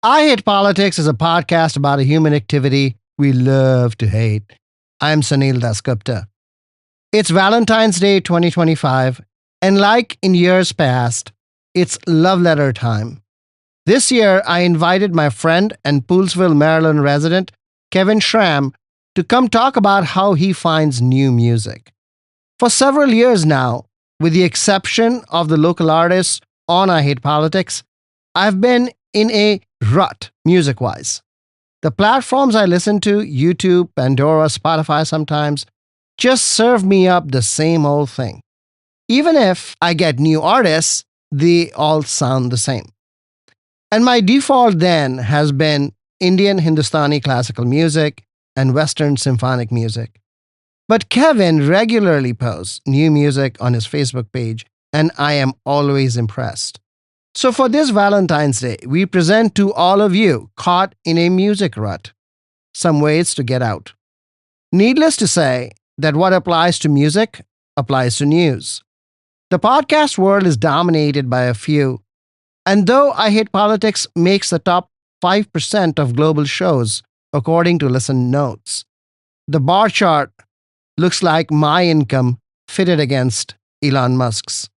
I Hate Politics is a podcast about a human activity we love to hate. I'm Sunil Dasgupta. It's Valentine's Day 2025, and like in years past, it's love letter time. This year, I invited my friend and Poolesville, Maryland resident, Kevin Schramm, to come talk about how he finds new music. For several years now, with the exception of the local artists on I Hate Politics, I've been in a rut music-wise. The platforms I listen to, YouTube, Pandora, Spotify sometimes, just serve me up the same old thing. Even if I get new artists, they all sound the same. And my default then has been Indian Hindustani classical music and Western symphonic music. But Kevin regularly posts new music on his Facebook page, and I am always impressed. So for this Valentine's Day, we present to all of you caught in a music rut some ways to get out. Needless to say that what applies to music applies to news. The podcast world is dominated by a few, and though I Hate Politics makes the top 5% of global shows, according to Listen Notes, the bar chart looks like my income fitted against Elon Musk's.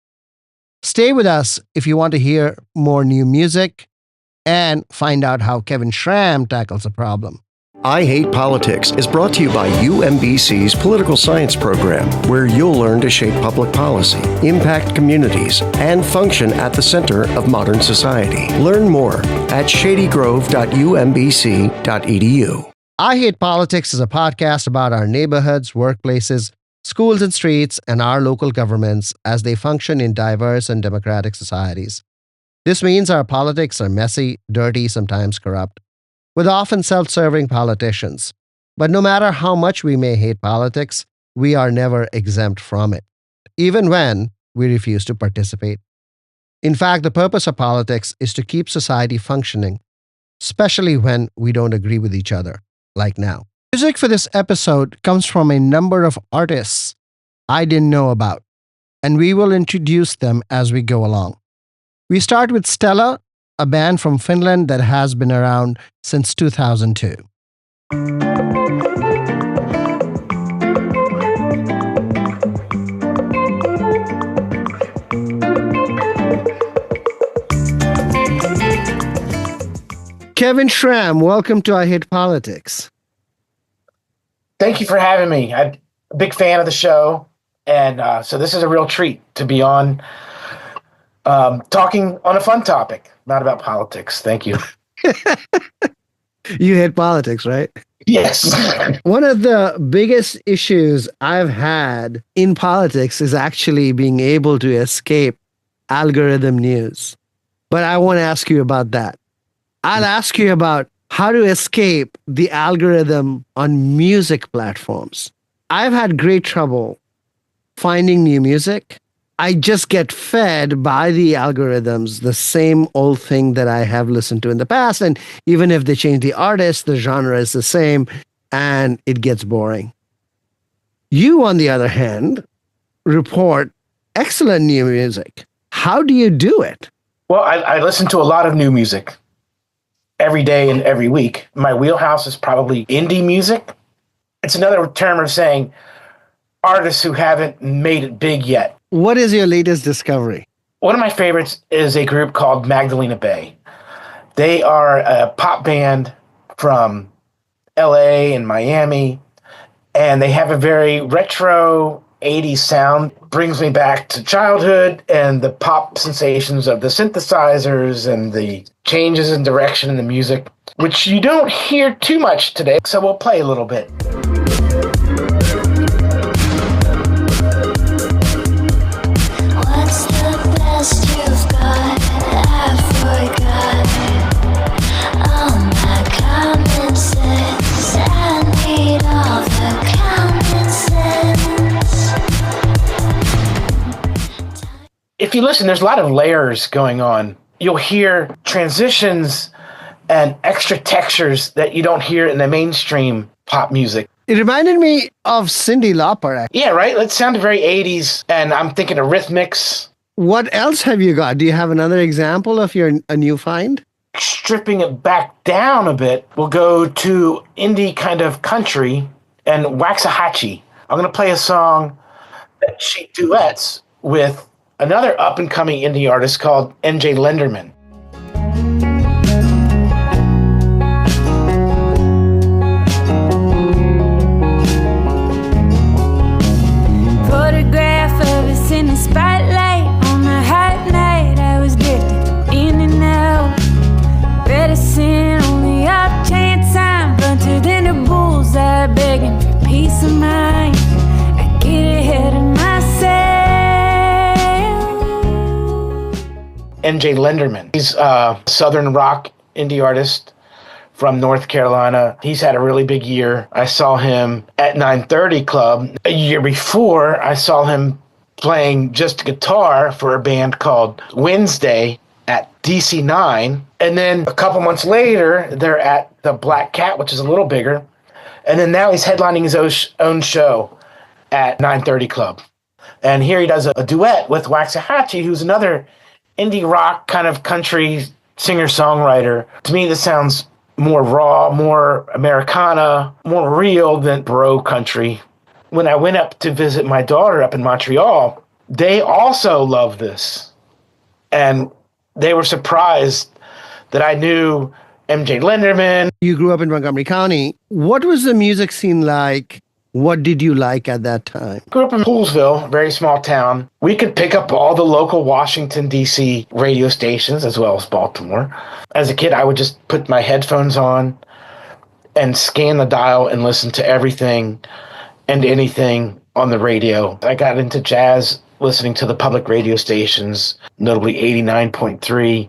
Stay with us if you want to hear more new music and find out how Kevin Schramm tackles the problem. I Hate Politics is brought to you by UMBC's Political Science Program, where you'll learn to shape public policy, impact communities, and function at the center of modern society. Learn more at shadygrove.umbc.edu. I Hate Politics is a podcast about our neighborhoods, workplaces, schools and streets, and our local governments as they function in diverse and democratic societies. This means our politics are messy, dirty, sometimes corrupt, with often self-serving politicians. But no matter how much we may hate politics, we are never exempt from it, even when we refuse to participate. In fact, the purpose of politics is to keep society functioning, especially when we don't agree with each other, like now. Music for this episode comes from a number of artists I didn't know about, and we will introduce them as we go along. We start with Stella, a band from Finland that has been around since 2002. Kevin Schramm, welcome to I Hate Politics. Thank you for having me. I'm a big fan of the show, and so this is a real treat to be on talking on a fun topic, not about politics. Thank you. You hate politics, right? Yes. One of the biggest issues I've had in politics is actually being able to escape algorithm news. But I won't ask you about that. I'll ask you about how to escape the algorithm on music platforms. I've had great trouble finding new music. I just get fed by the algorithms, the same old thing that I have listened to in the past. And even if they change the artist, the genre is the same, and it gets boring. You, on the other hand, report excellent new music. How do you do it? Well, I listen to a lot of new music every day and every week. My wheelhouse is probably indie music. It's another term of saying artists who haven't made it big yet. What is your latest discovery? One of my favorites is a group called Magdalena Bay. They are a pop band from LA and Miami, and they have a very retro 80s sound. Brings me back to childhood and the pop sensations of the synthesizers and the changes in direction in the music, which you don't hear too much today, so we'll play a little bit. What's the best you've got? I forgot all my common sense. I need all the common sense. If you listen, there's a lot of layers going on. You'll hear transitions and extra textures that you don't hear in the mainstream pop music. It reminded me of Cyndi Lauper. Yeah, right? It sounded very 80s, and I'm thinking of Rhythmics. What else have you got? Do you have another example of a new find? stripping it back down a bit, we'll go to indie kind of country and Waxahatchee. I'm going to play a song that she duets with another up-and-coming indie artist called NJ Lenderman. Photograph of us in the spotlight on a hot night. I was drifting in and out. Medicine on the off chance I'm blunted in the bullseye, begging for peace of mind. I get ahead of myself. NJ Lenderman. He's a southern rock indie artist from North Carolina. He's had a really big year. I saw him at 930 Club. A year before, I saw him playing just guitar for a band called Wednesday at DC9. And then a couple months later, they're at the Black Cat, which is a little bigger. And then now he's headlining his own show at 930 Club. And here he does a duet with Waxahatchee, who's another indie rock kind of country singer-songwriter. To me, this sounds more raw, more Americana, more real than bro country. When I went up to visit my daughter up in Montreal, they also love this. And they were surprised that I knew MJ Lenderman. You grew up in Montgomery County. What was the music scene like? What did you like at that time? Grew up in Poolesville, very small town. We could pick up all the local Washington, D.C. radio stations as well as Baltimore. As a kid, I would just put my headphones on and scan the dial and listen to everything and anything on the radio. I got into jazz listening to the public radio stations, notably 89.3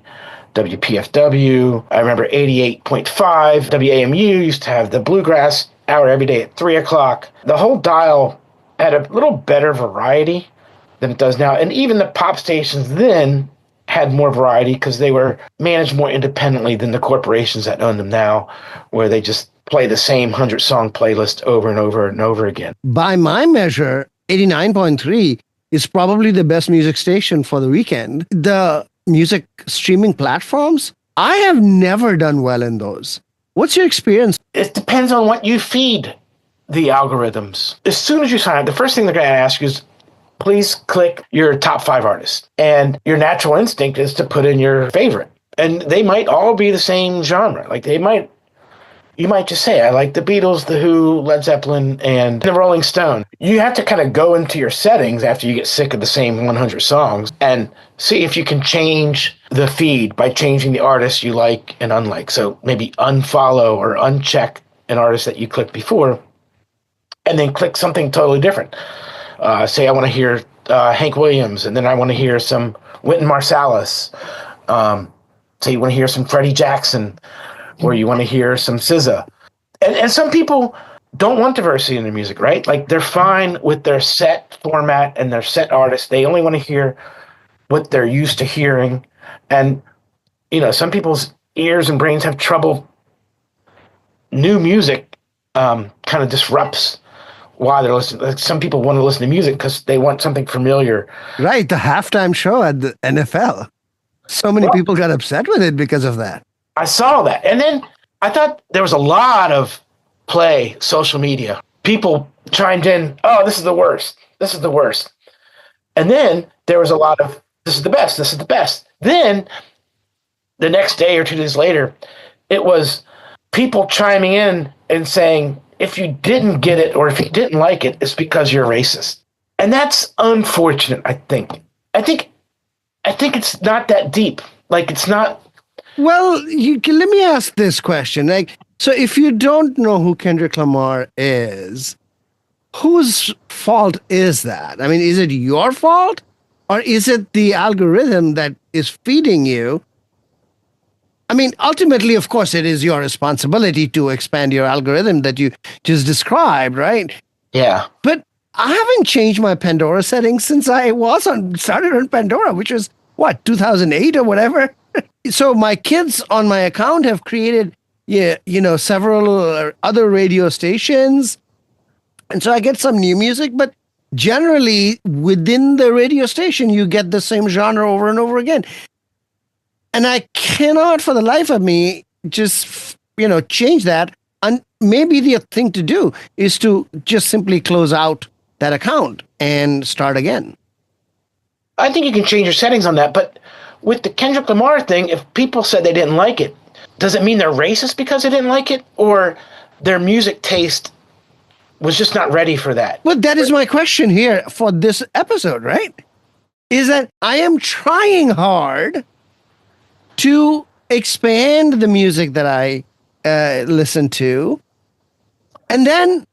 WPFW. I remember 88.5 WAMU used to have the bluegrass hour every day at 3 o'clock. The whole dial had a little better variety than it does now. And even the pop stations then had more variety because they were managed more independently than the corporations that own them now, where they just play the same 100-song playlist over and over and over again. By my measure, 89.3 is probably the best music station for the weekend. The music streaming platforms, I have never done well in those. What's your experience? It depends on what you feed the algorithms. As soon as you sign up, the first thing they're going to ask you is, please click your top 5 artists. And your natural instinct is to put in your favorite. And they might all be the same genre. Like you might just say, I like the Beatles, the Who, Led Zeppelin, and the Rolling Stone. You have to kind of go into your settings after you get sick of the same 100 songs and see if you can change the feed by changing the artists you like and unlike. So maybe unfollow or uncheck an artist that you clicked before and then click something totally different. Say I want to hear Hank Williams, and then I want to hear some Wynton Marsalis. Say you want to hear some Freddie Jackson, or you want to hear some SZA. And some people don't want diversity in their music, right? Like they're fine with their set format and their set artists. They only want to hear what they're used to hearing. And, some people's ears and brains have trouble. New music kind of disrupts why they're listening. Like some people want to listen to music because they want something familiar. Right, the halftime show at the NFL. So many people got upset with it because of that. I saw that. And then I thought there was a lot of play, social media. People chimed in, oh, this is the worst. This is the worst. And then there was a lot of, this is the best. This is the best. Then the next day or 2 days later, it was people chiming in and saying, if you didn't get it or if you didn't like it, it's because you're racist. And that's unfortunate, I think. I think it's not that deep. Like, it's not. Well, let me ask this question. So if you don't know who Kendrick Lamar is, whose fault is that? I mean, is it your fault? Or is it the algorithm that is feeding you? I mean, ultimately, of course, it is your responsibility to expand your algorithm that you just described, right? Yeah. But I haven't changed my Pandora settings since I started on Pandora, which was, 2008 or whatever? So my kids on my account have created, several other radio stations. And so I get some new music, but generally within the radio station, you get the same genre over and over again. And I cannot for the life of me just, change that. And maybe the thing to do is to just simply close out that account and start again. I think you can change your settings on that. But with the Kendrick Lamar thing, if people said they didn't like it, does it mean they're racist because they didn't like it? Or their music taste was just not ready for that? Well, that is my question here for this episode, right? Is that I am trying hard to expand the music that I listen to, and then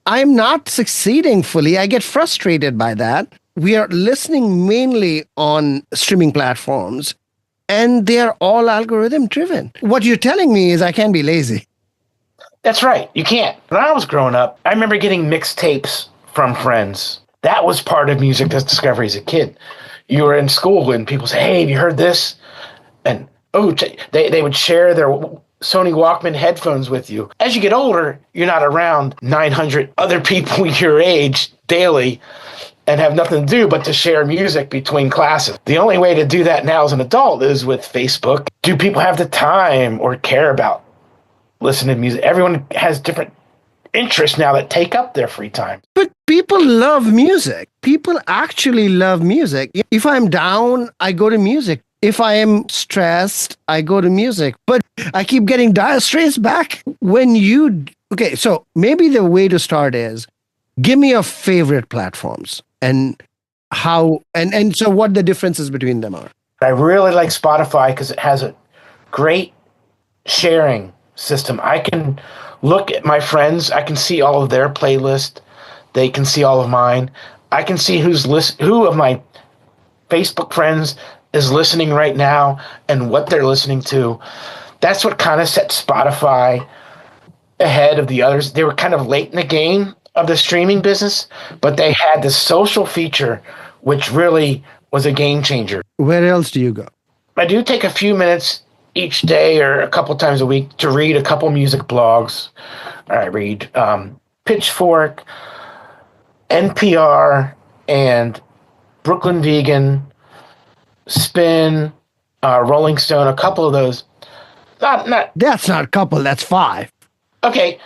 I'm not succeeding fully. I get frustrated by that. We are listening mainly on streaming platforms, and they are all algorithm driven. What you're telling me is I can't be lazy. That's right. You can't. When I was growing up, I remember getting mixtapes from friends. That was part of music discovery as a kid. You were in school and people say, hey, have you heard this? And they would share their Sony Walkman headphones with you. As you get older, you're not around 900 other people your age daily and have nothing to do but to share music between classes. The only way to do that now as an adult is with Facebook. Do people have the time or care about listening to music? Everyone has different interests now that take up their free time. But people love music. People actually love music. If I'm down, I go to music. If I am stressed, I go to music. But I keep getting Dire Straits back. Okay, so maybe the way to start is give me your favorite platforms and how, and so what the differences between them are. I really like Spotify because it has a great sharing system. I can look at my friends. I can see all of their playlist. They can see all of mine. I can see who of my Facebook friends is listening right now and what they're listening to. That's what kind of set Spotify ahead of the others. They were kind of late in the game of the streaming business, but they had this social feature, which really was a game changer. Where else do you go? I do take a few minutes each day or a couple times a week to read a couple music blogs. I read Pitchfork, NPR, and Brooklyn Vegan, Spin, Rolling Stone, a couple of those. That's not a couple, that's 5. Okay,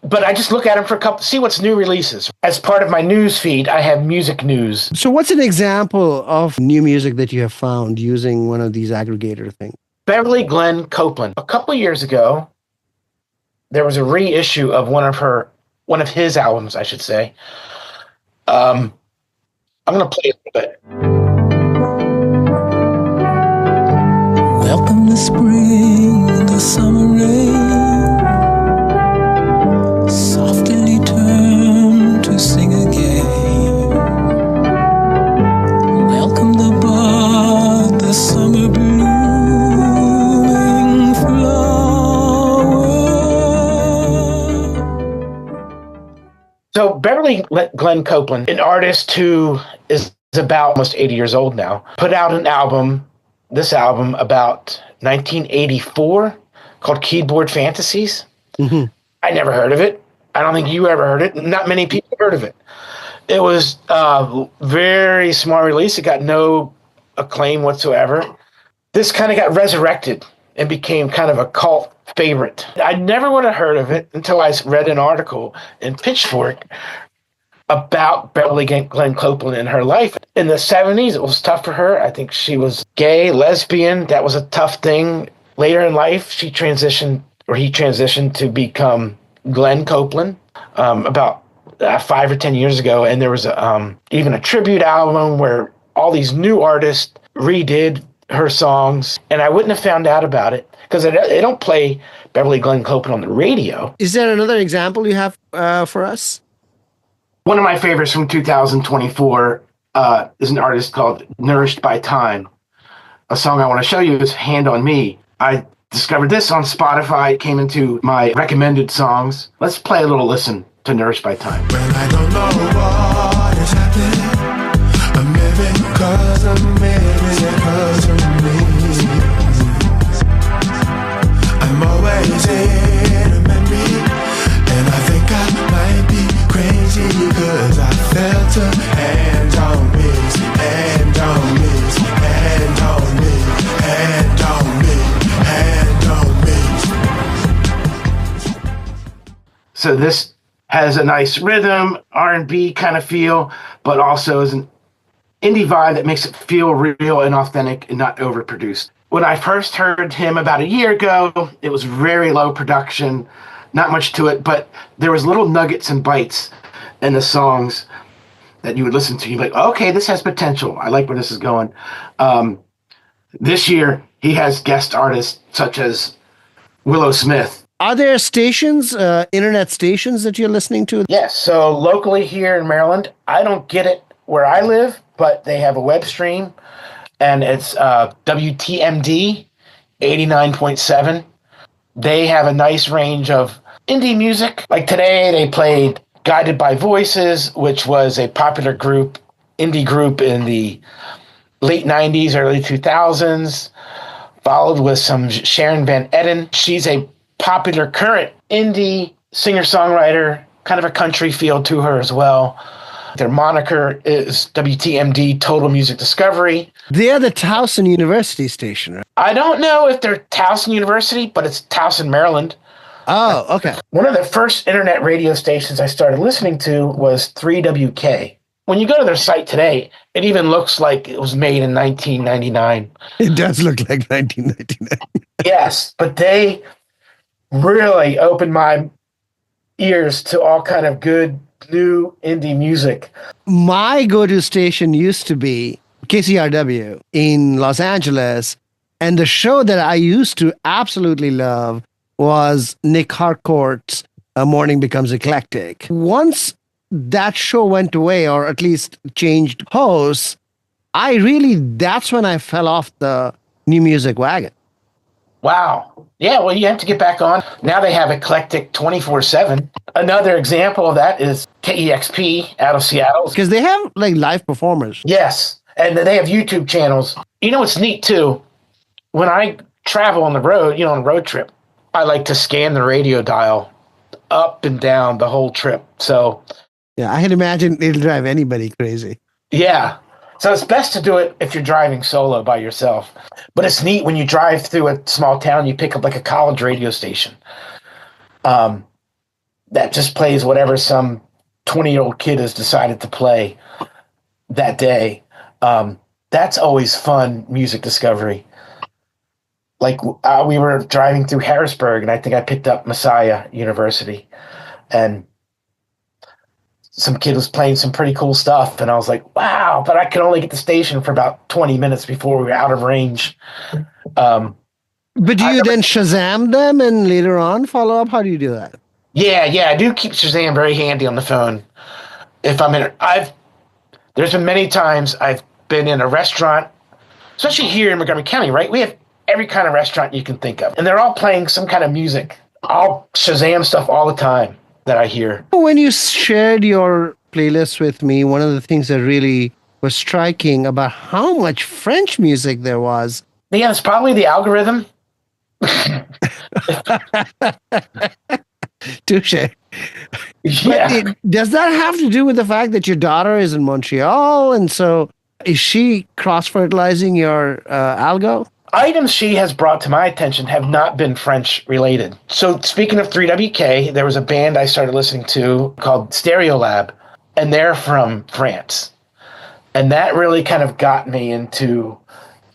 but I just look at them for a couple, see what's new releases. As part of my news feed, I have music news. So what's an example of new music that you have found using one of these aggregator things? Beverly Glenn Copeland. A couple of years ago, there was a reissue of one of his albums, I should say. I'm going to play a little bit. Welcome to spring, the summer rain softly turn to sing again. Welcome the bud, the summer blooming flower. So Beverly Glenn Copeland, an artist who is about almost 80 years old now, put out this album about 1984 called Keyboard Fantasies. Mm-hmm. I never heard of it. I don't think you ever heard it. Not many people heard of it. It was a very small release. It got no acclaim whatsoever. This kind of got resurrected and became kind of a cult favorite. I never would have heard of it until I read an article in Pitchfork about Beverly Glenn Copeland and her life. In the 70s, it was tough for her. I think she was gay, lesbian. That was a tough thing. Later in life, he transitioned to become Glenn Copeland about 5 or 10 years ago. And there was even a tribute album where all these new artists redid her songs. And I wouldn't have found out about it because they don't play Beverly Glenn Copeland on the radio. Is there another example you have for us? One of my favorites from 2024 is an artist called Nourished by Time. A song I want to show you is Hand on Me. I discovered this on Spotify. It came into my recommended songs. Let's play a little listen to Nourished by Time. When I don't know what is happening, I'm living because I'm living because of me. I'm always in a memory, and I think I might be crazy because I felt a hand on me, hand on me, hand on me, hand So this has a nice rhythm, R&B kind of feel, but also is an indie vibe that makes it feel real and authentic and not overproduced. When I first heard him about a year ago, it was very low production, not much to it, but there was little nuggets and bites in the songs that you would listen to. You'd be like, okay, this has potential. I like where this is going. This year, he has guest artists such as Willow Smith. Are there stations, internet stations that you're listening to? Yes, so locally here in Maryland, I don't get it where I live, but they have a web stream, and it's WTMD 89.7. They have a nice range of indie music. Like today, they played Guided by Voices, which was a popular indie group in the late 90s, early 2000s, followed with some Sharon Van Etten. She's a popular current indie singer-songwriter, kind of a country feel to her as well. Their moniker is WTMD, Total Music Discovery. They are the Towson University station, right? I don't know if they're Towson University, but it's Towson, Maryland. Oh, okay. One of the first internet radio stations I started listening to was 3WK. When you go to their site today, it even looks like it was made in 1999. It does look like 1999. Yes, but they really opened my ears to all kind of good new indie music. My go-to station used to be KCRW in Los Angeles, and the show that I used to absolutely love was Nick Harcourt's Morning Becomes Eclectic. Once that show went away, or at least changed hosts, that's when I fell off the new music wagon. Wow. Yeah, well, you have to get back on. Now they have Eclectic 24/7. Another example of that is KEXP out of Seattle. Because they have like live performers. Yes, and they have YouTube channels. You know what's neat too? When I travel on the road, on a road trip, I like to scan the radio dial up and down the whole trip. So yeah, I can imagine it'll drive anybody crazy. Yeah. So it's best to do it if you're driving solo by yourself. But it's neat when you drive through a small town, you pick up like a college radio station that just plays whatever some 20-year-old kid has decided to play that day. That's always fun music discovery. Like we were driving through Harrisburg, and I think I picked up Messiah University, and some kid was playing some pretty cool stuff, and I was like, wow, but I could only get the station for about 20 minutes before we were out of range. But do you then Shazam them and later on follow up? How do you do that? Yeah, I do keep Shazam very handy on the phone. If I'm there's been many times I've been in a restaurant, especially here in Montgomery County, right? We have every kind of restaurant you can think of, and they're all playing some kind of music. I'll Shazam stuff all the time that I hear. When you shared your playlist with me, one of the things that really was striking about how much French music there was. Yeah, it's probably the algorithm. Touche. Yeah. Does that have to do with the fact that your daughter is in Montreal, and so is she cross-fertilizing your algo? Items she has brought to my attention have not been French related. So speaking of 3WK, there was a band I started listening to called Stereolab, and they're from France. And that really kind of got me into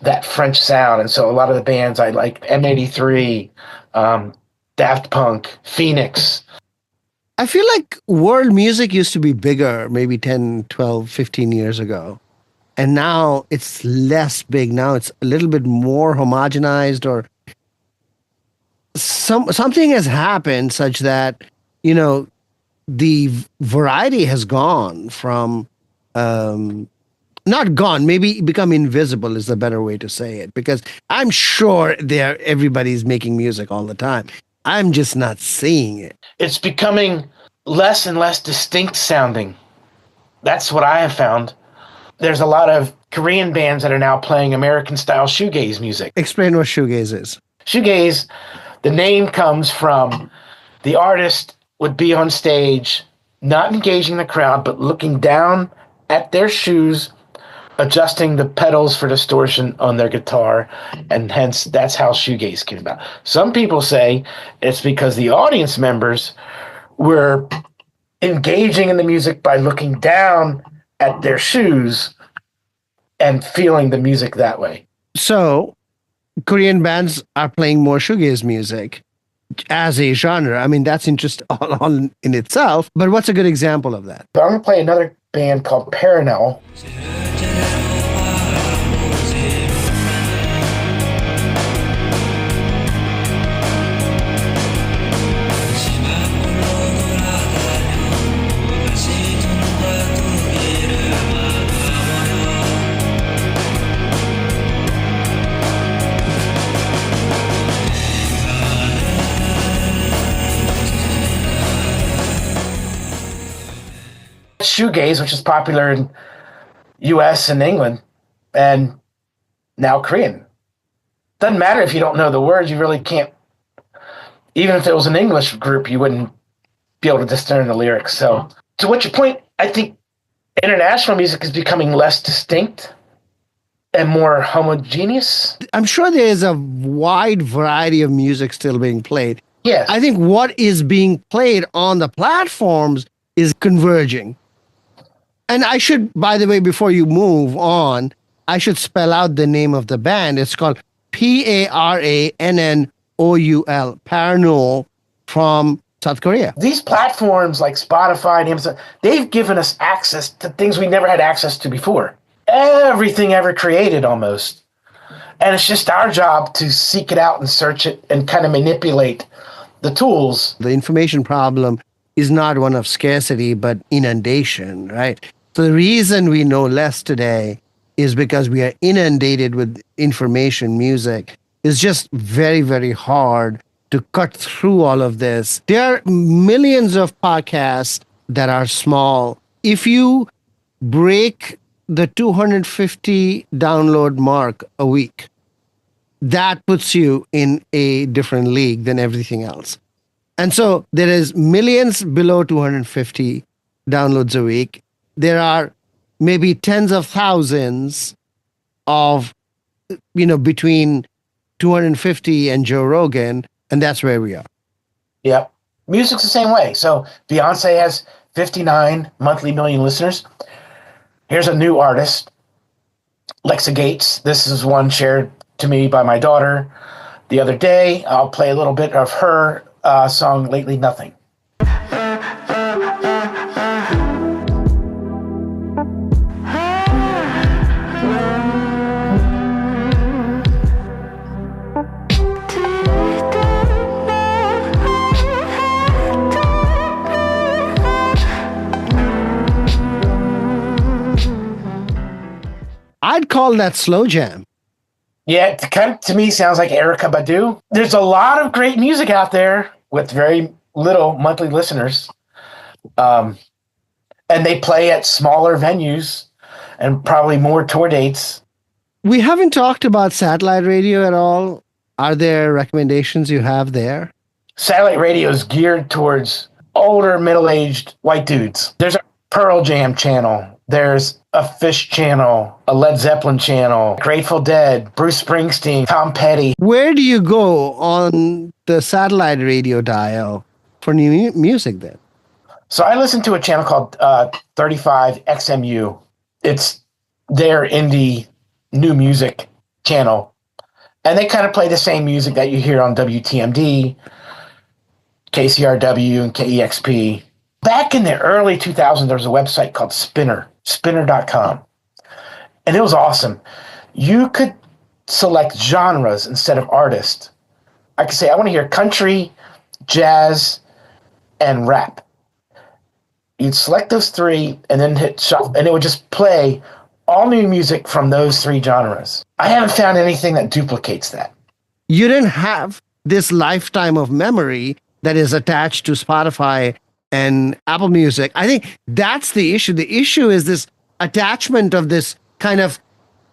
that French sound. And so a lot of the bands I like, M83, Daft Punk, Phoenix. I feel like world music used to be bigger maybe 10, 12, 15 years ago. And now it's less big. Now it's a little bit more homogenized, or something has happened such that, the variety has gone from, not gone, maybe become invisible is the better way to say it. Because I'm sure everybody's making music all the time. I'm just not seeing it. It's becoming less and less distinct sounding. That's what I have found. There's a lot of Korean bands that are now playing American-style shoegaze music. Explain what shoegaze is. Shoegaze, the name comes from the artist would be on stage, not engaging the crowd, but looking down at their shoes, adjusting the pedals for distortion on their guitar, and hence that's how shoegaze came about. Some people say it's because the audience members we're engaging in the music by looking down at their shoes and feeling the music that way. So Korean bands are playing more shoegaze music as a genre. I mean, that's interesting all in itself. But what's a good example of that? So I'm going to play another band called Parannoul. Shoegaze, which is popular in US and England, and now Korean. Doesn't matter if you don't know the words, you really can't. Even if it was an English group, you wouldn't be able to discern the lyrics. So to what's your point, I think international music is becoming less distinct and more homogeneous. I'm sure there is a wide variety of music still being played. Yes. I think what is being played on the platforms is converging. And I should, by the way, before you move on, I should spell out the name of the band. It's called Parannoul, Parannoul, from South Korea. These platforms like Spotify and Amazon, they've given us access to things we never had access to before. Everything ever created almost. And it's just our job to seek it out and search it and kind of manipulate the tools. The information problem is not one of scarcity, but inundation, right? So the reason we know less today is because we are inundated with information, music. It's just very, very hard to cut through all of this. There are millions of podcasts that are small. If you break the 250 download mark a week, that puts you in a different league than everything else. And so there is millions below 250 downloads a week. There are maybe tens of thousands of, between 250 and Joe Rogan, and that's where we are. Yep. Music's the same way. So Beyonce has 59 monthly million listeners. Here's a new artist, Lexa Gates. This is one shared to me by my daughter the other day. I'll play a little bit of her song, Lately Nothing. I'd call that slow jam. Yeah, it kind of, to me, sounds like Erykah Badu. There's a lot of great music out there with very little monthly listeners. And they play at smaller venues and probably more tour dates. We haven't talked about satellite radio at all. Are there recommendations you have there? Satellite radio is geared towards older, middle-aged white dudes. There's a Pearl Jam channel. There's a Fish channel, a Led Zeppelin channel, Grateful Dead, Bruce Springsteen, Tom Petty. Where do you go on the satellite radio dial for new music then? So I listen to a channel called 35XMU. It's their indie new music channel. And they kind of play the same music that you hear on WTMD, KCRW, and KEXP. Back in the early 2000s, there was a website called spinner.com. And it was awesome. You could select genres instead of artists. I could say, I want to hear country, jazz, and rap. You'd select those three and then hit shuffle, and it would just play all new music from those three genres. I haven't found anything that duplicates that. You didn't have this lifetime of memory that is attached to Spotify and Apple Music. I think that's the issue. The issue is this attachment of this kind of,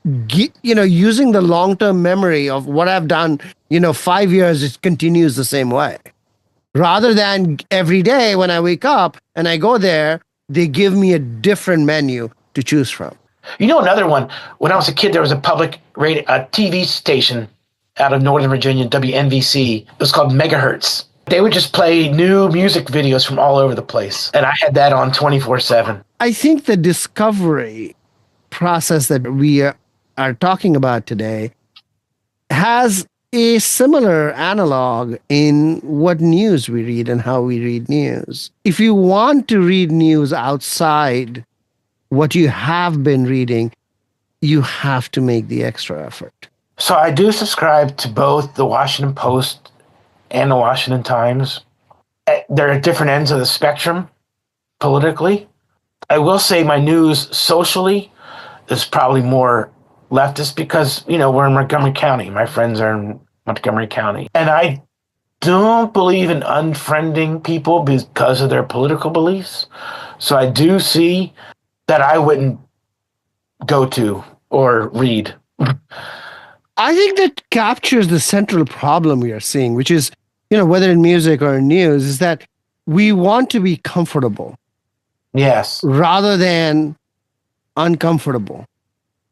using the long-term memory of what I've done, 5 years, it continues the same way. Rather than every day when I wake up and I go there, they give me a different menu to choose from. Another one, when I was a kid, there was a public radio, a TV station out of Northern Virginia, WNVC. It was called Megahertz. They would just play new music videos from all over the place. And I had that on 24/7. I think the discovery process that we are talking about today has a similar analog in what news we read and how we read news. If you want to read news outside what you have been reading, you have to make the extra effort. So I do subscribe to both the Washington Post and the Washington Times. They're at different ends of the spectrum politically. I will say my news socially is probably more leftist because, we're in Montgomery County. My friends are in Montgomery County. And I don't believe in unfriending people because of their political beliefs. So I do see that I wouldn't go to or read. I think that captures the central problem we are seeing, which is, whether in music or in news, is that we want to be comfortable. Yes. Rather than uncomfortable.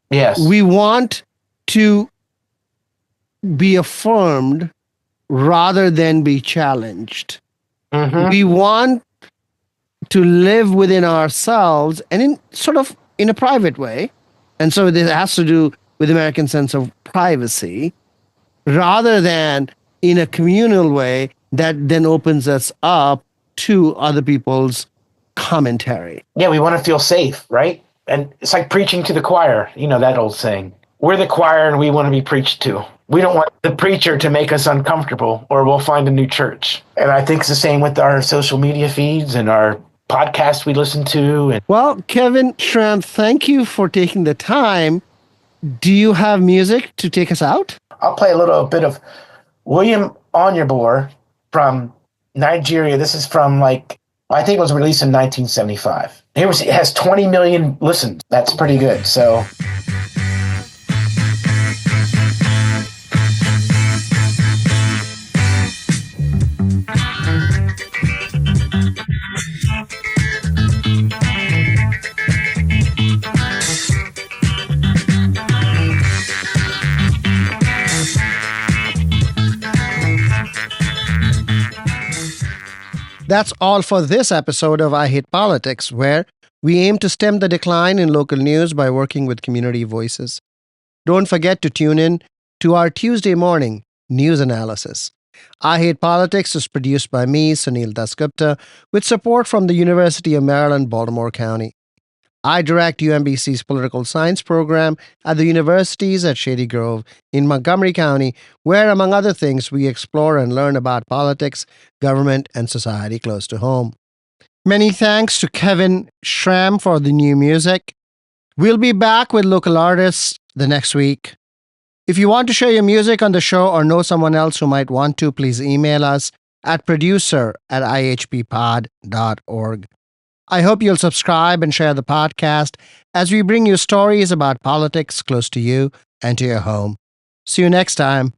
Yes. We want to be affirmed rather than be challenged. Mm-hmm. We want to live within ourselves and in a private way. And so this has to do with the American sense of privacy rather than in a communal way that then opens us up to other people's commentary. Yeah, we want to feel safe, right? And it's like preaching to the choir, that old saying. We're the choir and we want to be preached to. We don't want the preacher to make us uncomfortable or we'll find a new church. And I think it's the same with our social media feeds and our podcasts we listen to. Well, Kevin Schramm, thank you for taking the time. Do you have music to take us out? I'll play a little bit of William Onyeabor from Nigeria. This is from I think it was released in 1975. It has 20 million listens. That's pretty good. So. That's all for this episode of I Hate Politics, where we aim to stem the decline in local news by working with community voices. Don't forget to tune in to our Tuesday morning news analysis. I Hate Politics is produced by me, Sunil Dasgupta, with support from the University of Maryland, Baltimore County. I direct UMBC's political science program at the universities at Shady Grove in Montgomery County, where, among other things, we explore and learn about politics, government, and society close to home. Many thanks to Kevin Schramm for the new music. We'll be back with local artists the next week. If you want to share your music on the show or know someone else who might want to, please email us at producer@ihppod.org. I hope you'll subscribe and share the podcast as we bring you stories about politics close to you and to your home. See you next time.